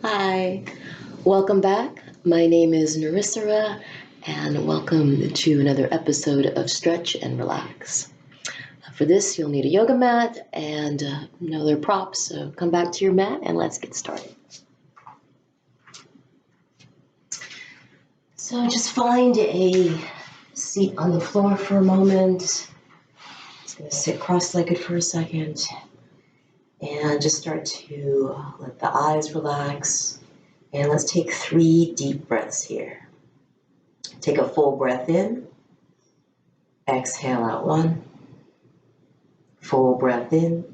Hi, welcome back. My name is Narisara, and welcome to another episode of Stretch and Relax. For this, you'll need a yoga mat and other props, so come back to your mat and let's get started. So just find a seat on the floor for a moment. Just going to sit cross-legged for a second and just start to let the eyes relax. And let's take 3 deep breaths here. Take a full breath in. Exhale out 1. Full breath in.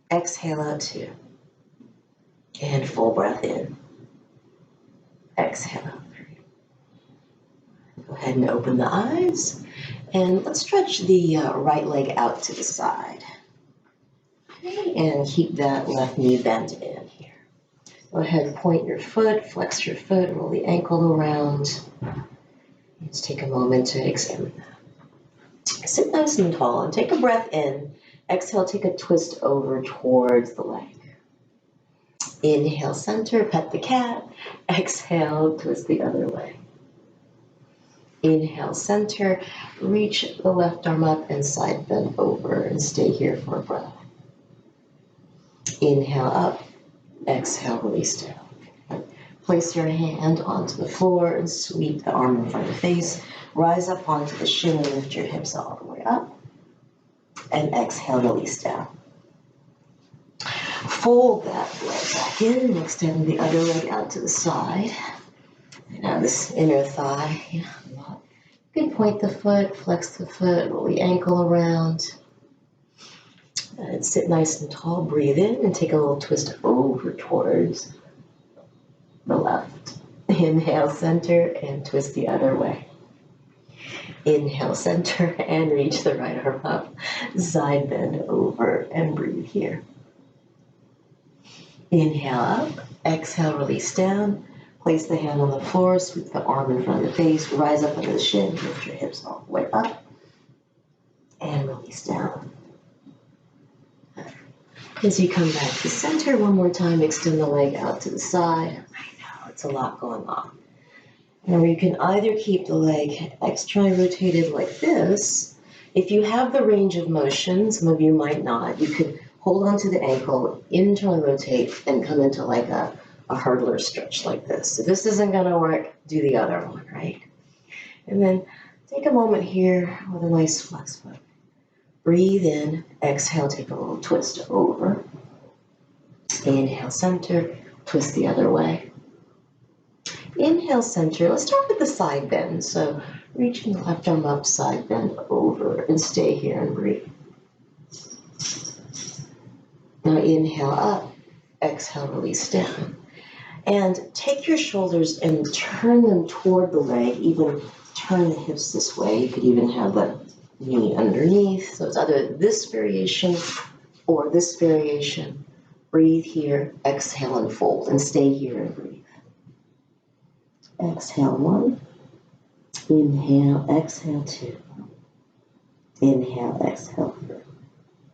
Exhale out 2. And full breath in. Exhale out 3. Go ahead and open the eyes. And let's stretch the right leg out to the side. Okay, and keep that left knee bent in here. Go ahead and point your foot, flex your foot, roll the ankle around. Let's take a moment to examine that. Sit nice and tall and take a breath in. Exhale, take a twist over towards the leg. Inhale, center, pet the cat. Exhale, twist the other way. Inhale, center, reach the left arm up and side bend over and stay here for a breath. Inhale up. Exhale, release down. Place your hand onto the floor and sweep the arm in front of the face. Rise up onto the shin and lift your hips all the way up. And exhale, release down. Fold that leg back in and extend the other leg out to the side. Now this inner thigh. You can point the foot, flex the foot, roll the ankle around. And sit nice and tall, breathe in and take a little twist over towards the left. Inhale, center, and twist the other way. Inhale, center, and reach the right arm up. Side bend over and breathe here. Inhale up, exhale, release down. Place the hand on the floor, sweep the arm in front of the face, rise up under the shin, lift your hips all the way up, and release down. As you come back to center, one more time, extend the leg out to the side. I know, it's a lot going on. Now you can either keep the leg externally rotated like this. If you have the range of motion, some of you might not, you could hold onto the ankle, internally rotate, and come into like a hurdler stretch like this. If this isn't gonna work, do the other one, right? And then take a moment here with a nice flex foot. Breathe in, exhale, take a little twist over. Inhale, center, twist the other way. Inhale, center. Let's start with the side bend. So reaching the left arm up, side bend over, and stay here and breathe. Now inhale up, exhale, release down. And take your shoulders and turn them toward the leg, even turn the hips this way. You could even have the knee underneath. So it's either this variation or this variation. Breathe here, exhale and fold, and stay here and breathe. Exhale 1, inhale, exhale 2. Inhale, exhale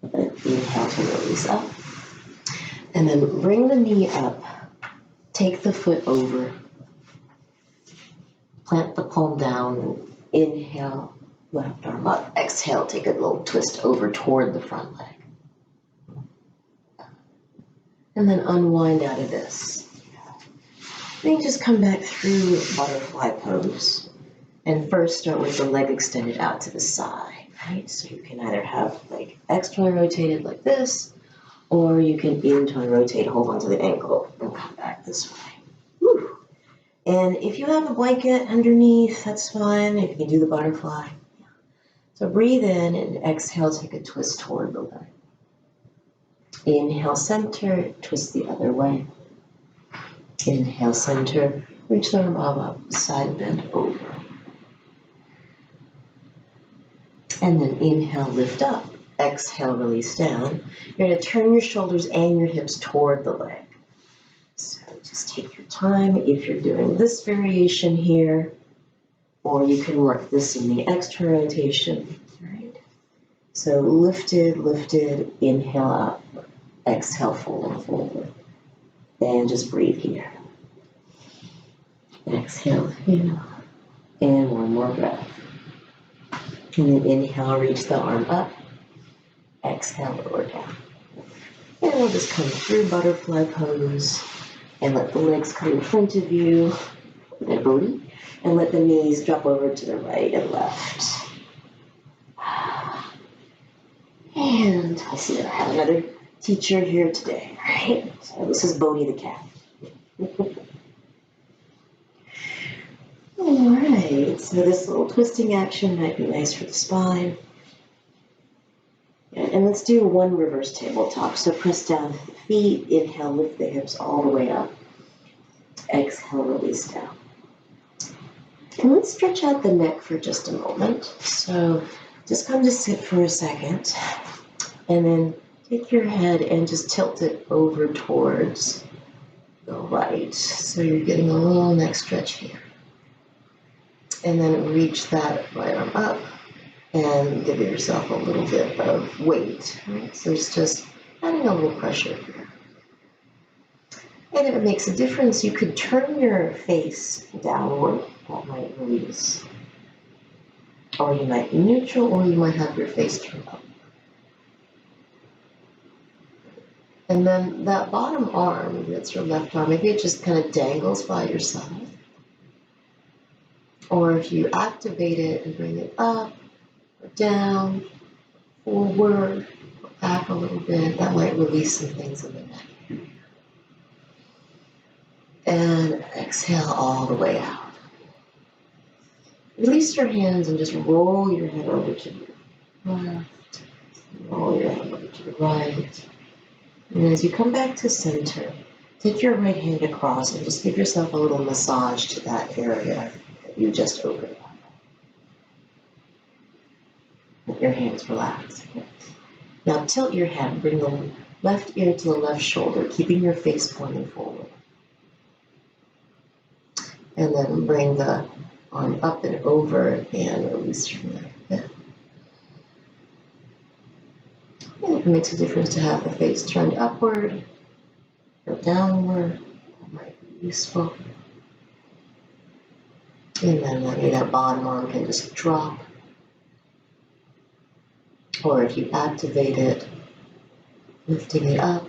3. Inhale to release up. And then bring the knee up, take the foot over, plant the palm down, inhale, left arm up. Exhale, take a little twist over toward the front leg. And then unwind out of this. Then just come back through butterfly pose. And first start with the leg extended out to the side, right? So you can either have like externally rotated like this, or you can internally rotate, hold onto the ankle, and come back this way. Woo. And if you have a blanket underneath, that's fine. If you can do the butterfly. So breathe in and exhale, take a twist toward the leg. Inhale, center, twist the other way. Inhale, center, reach the arm up, side bend over. And then inhale, lift up. Exhale, release down. You're going to turn your shoulders and your hips toward the leg. So just take your time if you're doing this variation here, or you can work this in the external rotation, right? So lifted, lifted, inhale up, exhale, fold and forward. And just breathe here. Exhale here. And one more breath. And then inhale, reach the arm up. Exhale, lower down. And we'll just come through butterfly pose and let the legs come in front of you, the booty, and let the knees drop over to the right and left. And I see that I have another teacher here today, right? So this is Bodhi the cat. All right, so this little twisting action might be nice for the spine. And let's do one reverse tabletop. So press down to the feet, inhale, lift the hips all the way up. Exhale, release down. And let's stretch out the neck for just a moment. So just come to sit for a second. And then take your head and just tilt it over towards the right. So you're getting a little neck stretch here. And then reach that right arm up and give yourself a little bit of weight. Right? So it's just adding a little pressure here. And if it makes a difference, you could turn your face downward. That might release. Or you might be neutral, or you might have your face turned up. And then that bottom arm, maybe that's your left arm, maybe it just kind of dangles by your side. Or if you activate it and bring it up, or down, forward, or back a little bit, that might release some things in the neck. And exhale all the way out. Release your hands and just roll your head over to your left, roll your head over to the right. And as you come back to center, take your right hand across and just give yourself a little massage to that area that you just opened up. Let your hands relax. Now tilt your head, bring the left ear to the left shoulder, keeping your face pointing forward. And then bring the arm up and over and release your neck a bit. And it makes a difference to have the face turned upward or downward. That might be useful. And then maybe that bottom arm can just drop. Or if you activate it, lifting it up,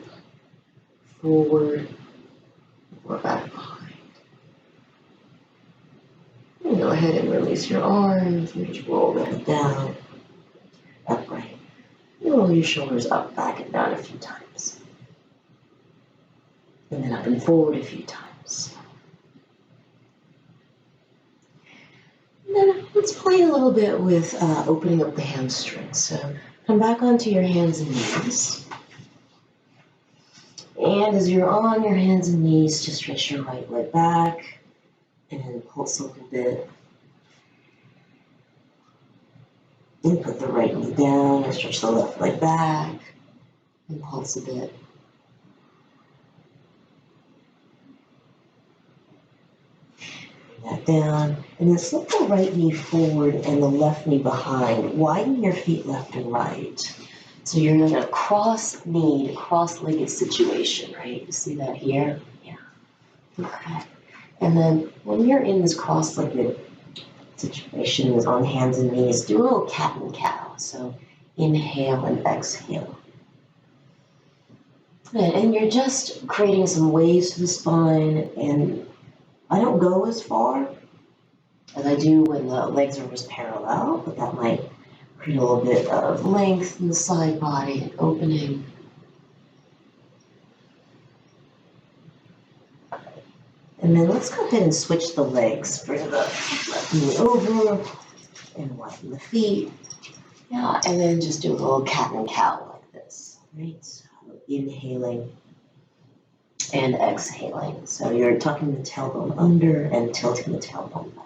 forward, or back behind. And go ahead and release your arms and just roll them down, upright. Roll your shoulders up, back, and down a few times. And then up and forward a few times. And then let's play a little bit with opening up the hamstrings. So come back onto your hands and knees. And as you're on your hands and knees, just stretch your right leg back and pulse a little bit. And put the right knee down and stretch the left leg back and pulse a bit. Bring that down. And then slip the right knee forward and the left knee behind. Widen your feet left and right. So you're in a cross-kneed, cross-legged situation, right? You see that here? Yeah. Okay. And then when you're in this cross-legged situation is on hands and knees, do a little cat and cow. So inhale and exhale. And you're just creating some waves to the spine. And I don't go as far as I do when the legs are just parallel, but that might create a little bit of length in the side body and opening. And then let's go ahead and switch the legs. Bring the left knee over and widen the feet. Yeah, and then just do a little cat and cow like this, right? So inhaling and exhaling. So you're tucking the tailbone under and tilting the tailbone back.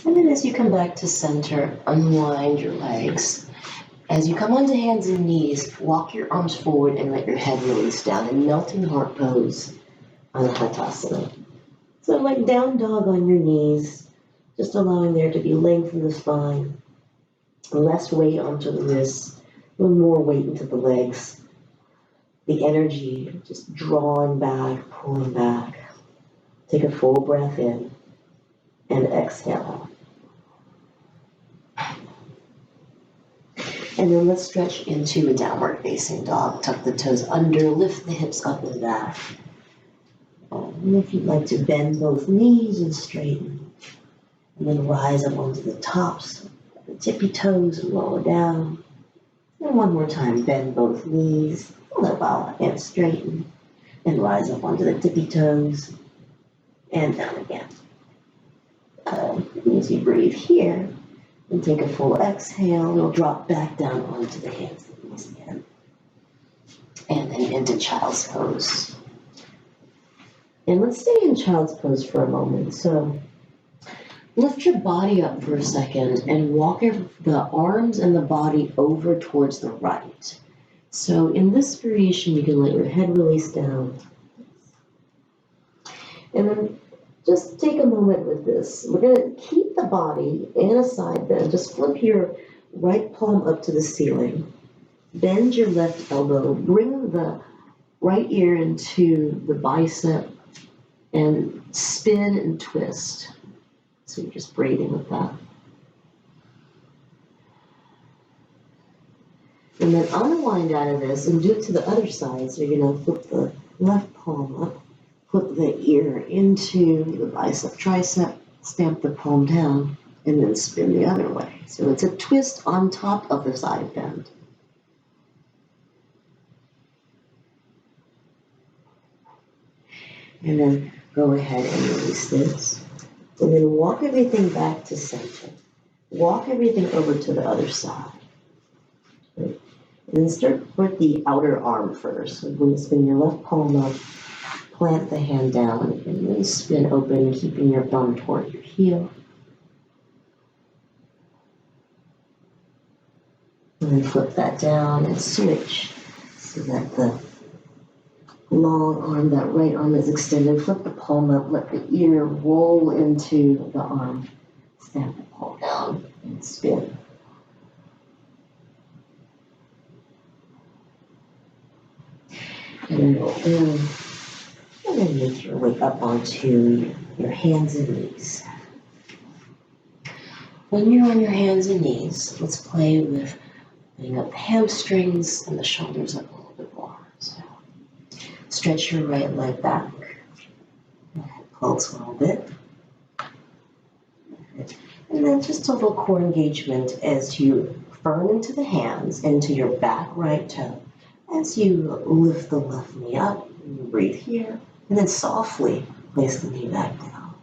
And then as you come back to center, unwind your legs. As you come onto hands and knees, walk your arms forward and let your head release down in melting heart pose on Hatasana. So like down dog on your knees, just allowing there to be length in the spine, less weight onto the wrists, a little more weight into the legs. the energy just drawing back, pulling back. Take a full breath in and exhale out. And then let's stretch into a downward facing dog. Tuck the toes under, lift the hips up and back. And if you'd like to bend both knees and straighten, and then rise up onto the tops, the tippy toes and lower down. And one more time, bend both knees, low out and straighten, and rise up onto the tippy toes and down again. As you breathe here, and take a full exhale, you'll drop back down onto the hands and knees again. And then into child's pose. And let's stay in child's pose for a moment. So lift your body up for a second and walk the arms and the body over towards the right. So in this variation, you can let your head release down. And then just take a moment with this. We're going to keep the body in a side bend. Just flip your right palm up to the ceiling. Bend your left elbow. Bring the right ear into the bicep and spin and twist. So you're just breathing with that. And then unwind out of this and do it to the other side. So you're going to flip the left palm up. Flip the ear into the bicep, tricep, stamp the palm down, and then spin the other way. So it's a twist on top of the side bend. And then go ahead and release this. And then walk everything back to center. Walk everything over to the other side. Right? And then start with the outer arm first. So when you spin your left palm up, plant the hand down and then spin open, keeping your thumb toward your heel. And then flip that down and switch so that the long arm, that right arm is extended. Flip the palm up, let the ear roll into the arm. Stamp the palm down and spin. And then roll down. And then make your way up onto your hands and knees. When you're on your hands and knees, let's play with putting up the hamstrings and the shoulders up a little bit more. So stretch your right leg back. Pulse a little bit. And then just a little core engagement as you firm into the hands, into your back right toe. As you lift the left knee up, and you breathe here. And then softly place the knee back down.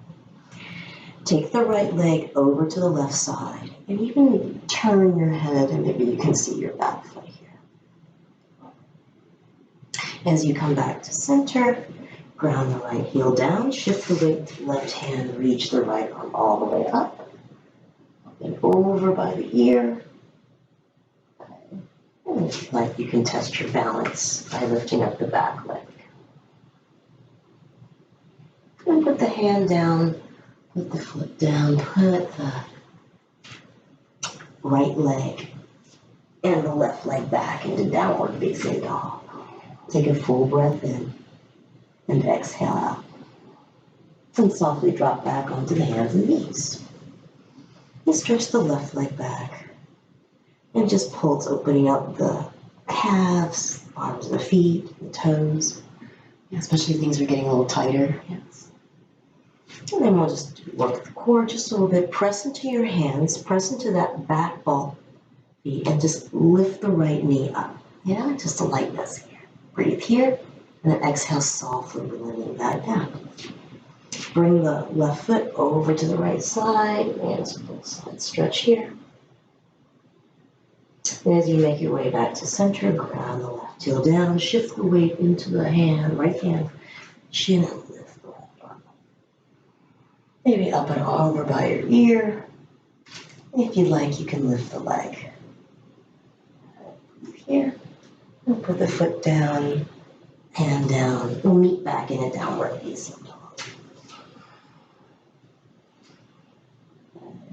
Take the right leg over to the left side and even turn your head and maybe you can see your back foot here. As you come back to center, ground the right heel down, shift the weight to the left hand, reach the right arm all the way up and over by the ear. And if you'd like, you can test your balance by lifting up the back leg. And put the hand down, put the foot down, put the right leg and the left leg back into downward facing dog. Take a full breath in and exhale out. And softly drop back onto the hands and knees. And stretch the left leg back. And just pulse, opening up the calves, arms of the feet, the toes. Especially if things are getting a little tighter. Yes. And then we'll just work the core just a little bit. Press into your hands, press into that back ball feet, and just lift the right knee up. Yeah, just a lightness here. Breathe here, and then exhale softly, bring the knee back down. Bring the left foot over to the right side, and side stretch here. And as you make your way back to center, ground the left heel down, shift the weight into the hand, right hand, chin, and lift the left arm. Maybe up and over by your ear. If you'd like, you can lift the leg. Here, and put the foot down, hand down. We'll meet back in a downward facing dog.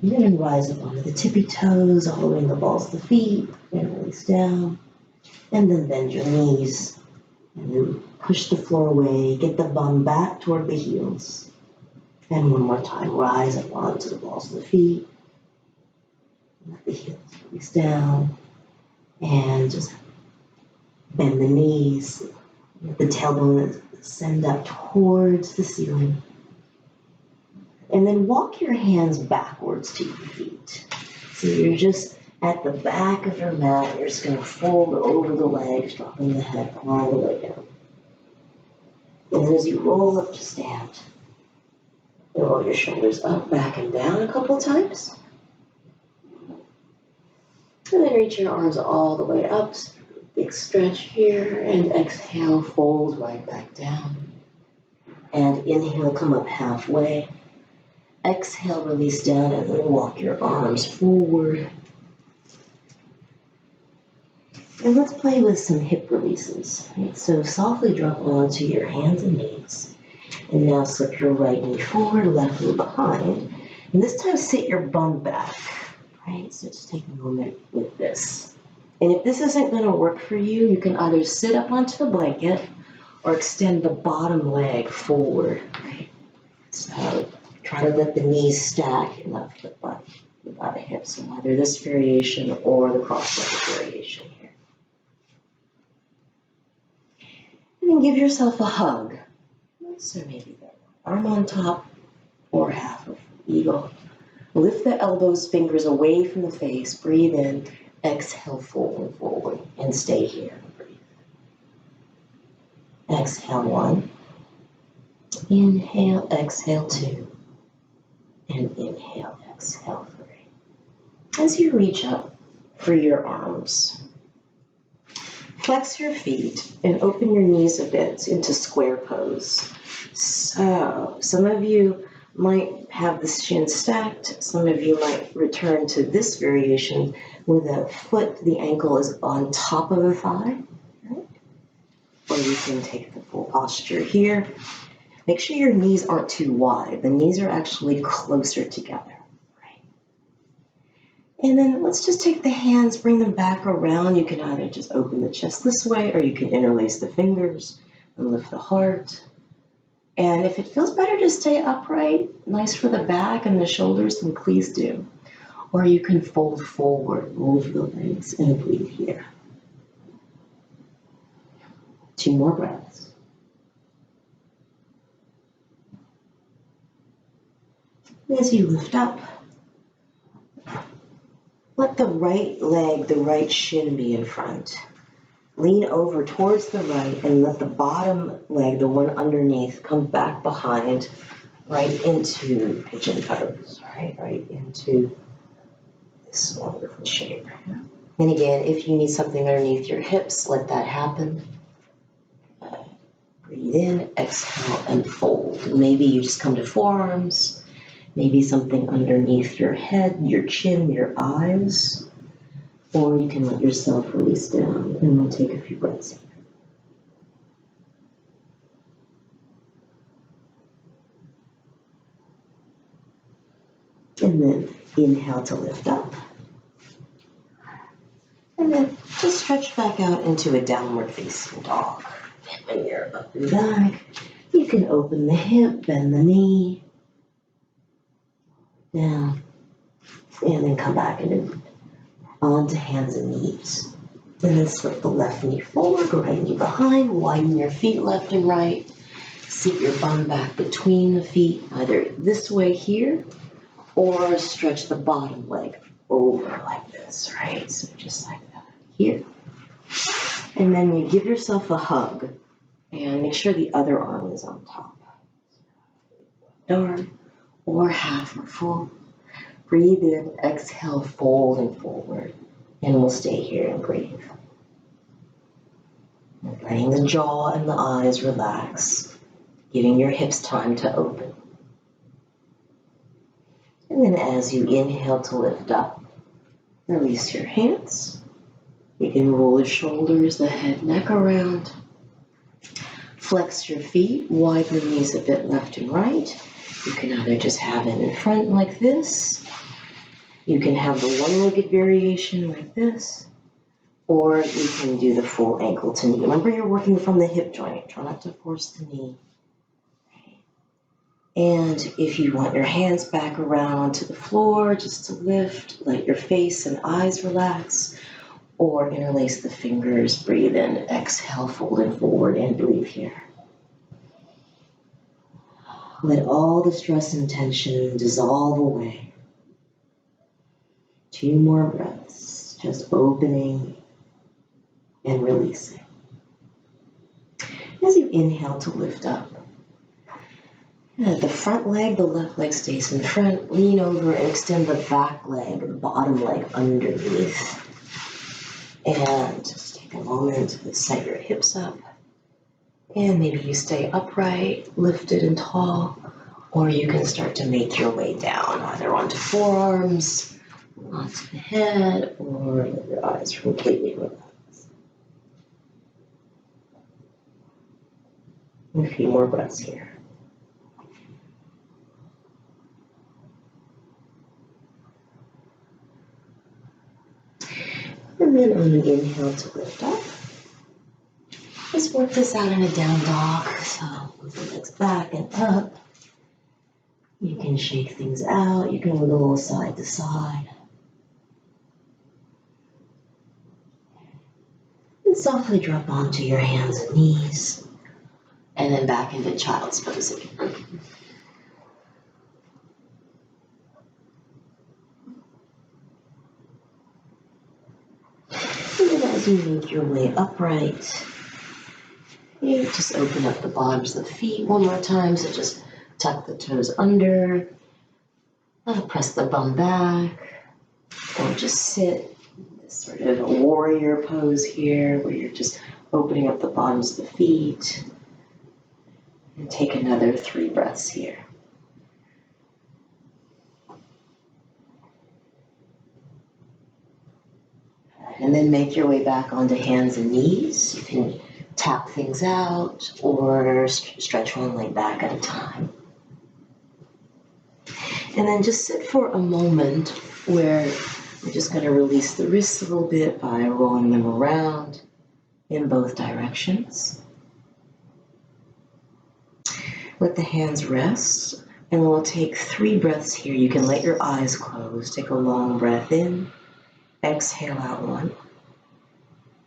And then rise up onto the tippy toes, all the way in the balls of the feet, and release down. And then bend your knees And then push the floor away, get the bum back toward the heels. And one more time, rise up onto the balls of the feet. Let the heels release down. And just bend the knees. Let the tailbone send up towards the ceiling. And then walk your hands backwards to your feet. So you're just at the back of your mat. You're just going to fold over the legs, dropping the head all the way down. And then as you roll up to stand, roll your shoulders up, back, and down a couple times. And then reach your arms all the way up. Big stretch here. And exhale, fold right back down. And inhale, come up halfway. Exhale, release down, and then walk your arms forward. And let's play with some hip releases. Right? So softly drop onto your hands and knees. And now slip your right knee forward, left knee behind. And this time sit your bum back. Right? So just take a moment with this. And if this isn't going to work for you, you can either sit up onto the blanket or extend the bottom leg forward. Right? So try to let the knees stack enough by the hips. So either this variation or the cross-legged variation here. And then give yourself a hug. So maybe the arm on top or half of eagle. Lift the elbows, fingers away from the face. Breathe in. Exhale, fold forward. And stay here. Breathe. Exhale, 1. Inhale, exhale, 2. And inhale, exhale, 3. As you reach up for your arms, flex your feet and open your knees a bit into square pose. So some of you might have the shin stacked. Some of you might return to this variation where the foot, the ankle is on top of the thigh. Right? Or you can take the full posture here. Make sure your knees aren't too wide. The knees are actually closer together. Right? And then let's just take the hands, bring them back around. You can either just open the chest this way, or you can interlace the fingers and lift the heart. And if it feels better to stay upright, nice for the back and the shoulders, then please do. Or you can fold forward, move the legs, and breathe here. 2 more breaths. As you lift up, let the right leg, the right shin be in front. Lean over towards the right and let the bottom leg, the one underneath, come back behind, right into pigeon pose, right into this wonderful shape. And again, if you need something underneath your hips, let that happen. Breathe in, exhale, and fold. Maybe you just come to forearms. Maybe something underneath your head, your chin, your eyes. Or you can let yourself release down and we'll take a few breaths. And then inhale to lift up. And then just stretch back out into a downward facing dog. And when you're up and back, you can open the hip, bend the knee, down, and then come back and onto hands and knees. And then slip the left knee forward, right knee behind, widen your feet left and right. Sit your bum back between the feet, either this way here, or stretch the bottom leg over like this, right? So just like that here. And then you give yourself a hug and make sure the other arm is on top. Arm or half or full. Breathe in, exhale, fold and forward. And we'll stay here and breathe. And letting the jaw and the eyes relax, giving your hips time to open. And then as you inhale to lift up, release your hands. You can roll the shoulders, the head, neck around. Flex your feet, widen the knees a bit left and right. You can either just have it in front like this. You can have the one-legged variation like this. or you can do the full ankle to knee. Remember, you're working from the hip joint. Try not to force the knee. And if you want your hands back around onto the floor, just to lift, let your face and eyes relax, or interlace the fingers, breathe in, exhale, folding forward, and breathe here. Let all the stress and tension dissolve away. 2 more breaths, just opening and releasing. As you inhale to lift up, the front leg, the left leg stays in front. Lean over and extend the back leg, the bottom leg underneath. And just take a moment to set your hips up. And maybe you stay upright, lifted and tall, or you can start to make your way down, either onto forearms, onto the head, or let your eyes completely relax. A few more breaths here. And then on an inhale to lift up, let's work this out in a down dog. So with the legs back and up, you can shake things out. You can wiggle side to side. And softly drop onto your hands and knees, and then back into child's pose again. As you make your way upright, you just open up the bottoms of the feet one more time. So just tuck the toes under, press the bum back, or just sit in this sort of a warrior pose here where you're just opening up the bottoms of the feet. And take another 3 breaths here. And then make your way back onto hands and knees. You can tap things out or stretch one leg back at a time. And then just sit for a moment where we're just going to release the wrists a little bit by rolling them around in both directions. Let the hands rest, and we'll take 3 breaths here. You can let your eyes close. Take a long breath in. Exhale out 1.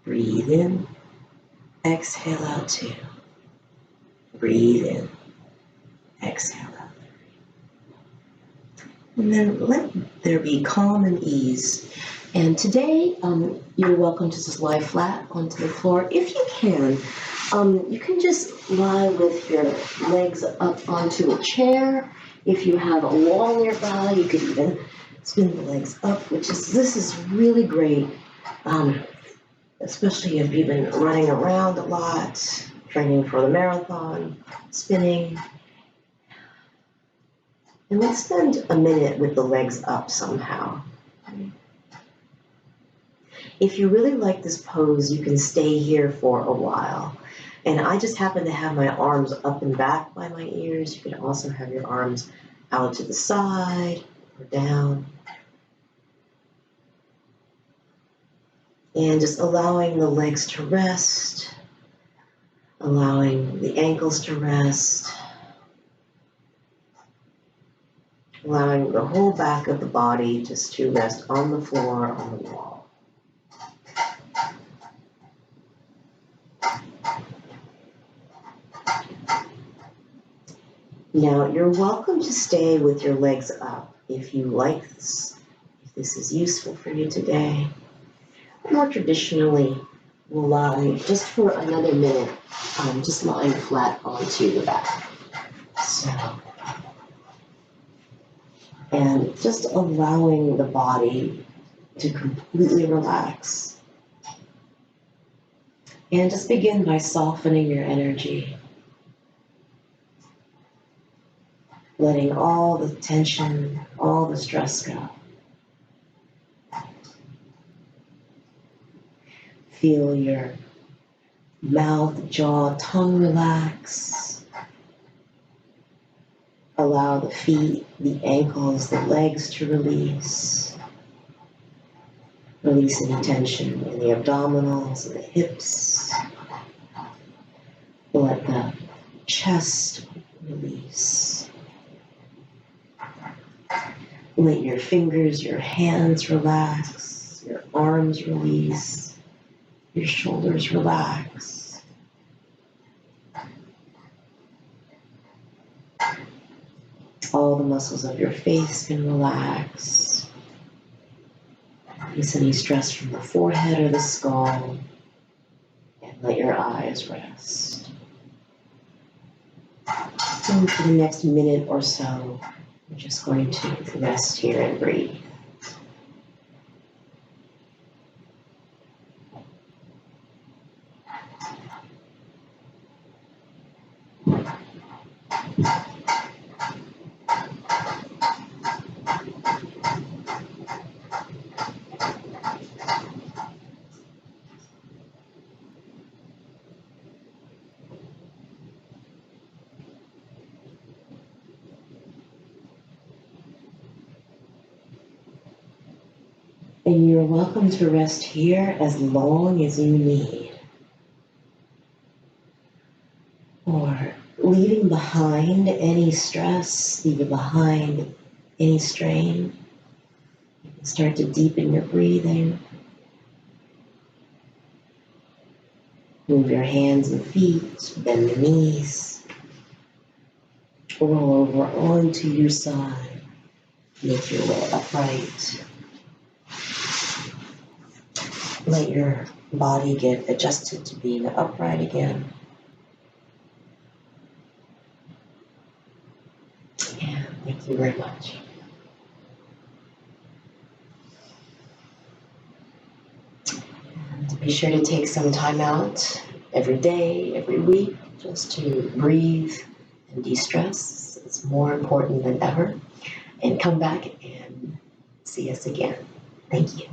Breathe in. Exhale out 2. Breathe in. Exhale out 3. And then let there be calm and ease. And today, you're welcome to just lie flat onto the floor. If you can just lie with your legs up onto a chair. If you have a wall nearby, you could even spin the legs up, this is really great, especially if you've been running around a lot, training for the marathon, spinning. And let's spend a minute with the legs up somehow. If you really like this pose, you can stay here for a while. And I just happen to have my arms up and back by my ears. You can also have your arms out to the side or down. And just allowing the legs to rest, allowing the ankles to rest, allowing the whole back of the body just to rest on the floor, on the wall. Now, you're welcome to stay with your legs up if you like this, if this is useful for you today. More traditionally, we'll lie just for another minute, just lying flat onto the back. So, and just allowing the body to completely relax. And just begin by softening your energy. Letting all the tension, all the stress go. Feel your mouth, jaw, tongue relax. Allow the feet, the ankles, the legs to release. Release any tension in the abdominals and the hips. Let the chest release. Let your fingers, your hands relax, your arms release, your shoulders relax. All the muscles of your face can relax. Release any stress from the forehead or the skull, and let your eyes rest. And for the next minute or so, we're just going to rest here and breathe. And you're welcome to rest here as long as you need. Or leaving behind any stress, leaving behind any strain. You can start to deepen your breathing. Move your hands and feet, bend the knees. Roll over onto your side. Make your way upright. Let your body get adjusted to being upright again. And thank you very much. And be sure to take some time out every day, every week, just to breathe and de-stress. It's more important than ever. And come back and see us again. Thank you.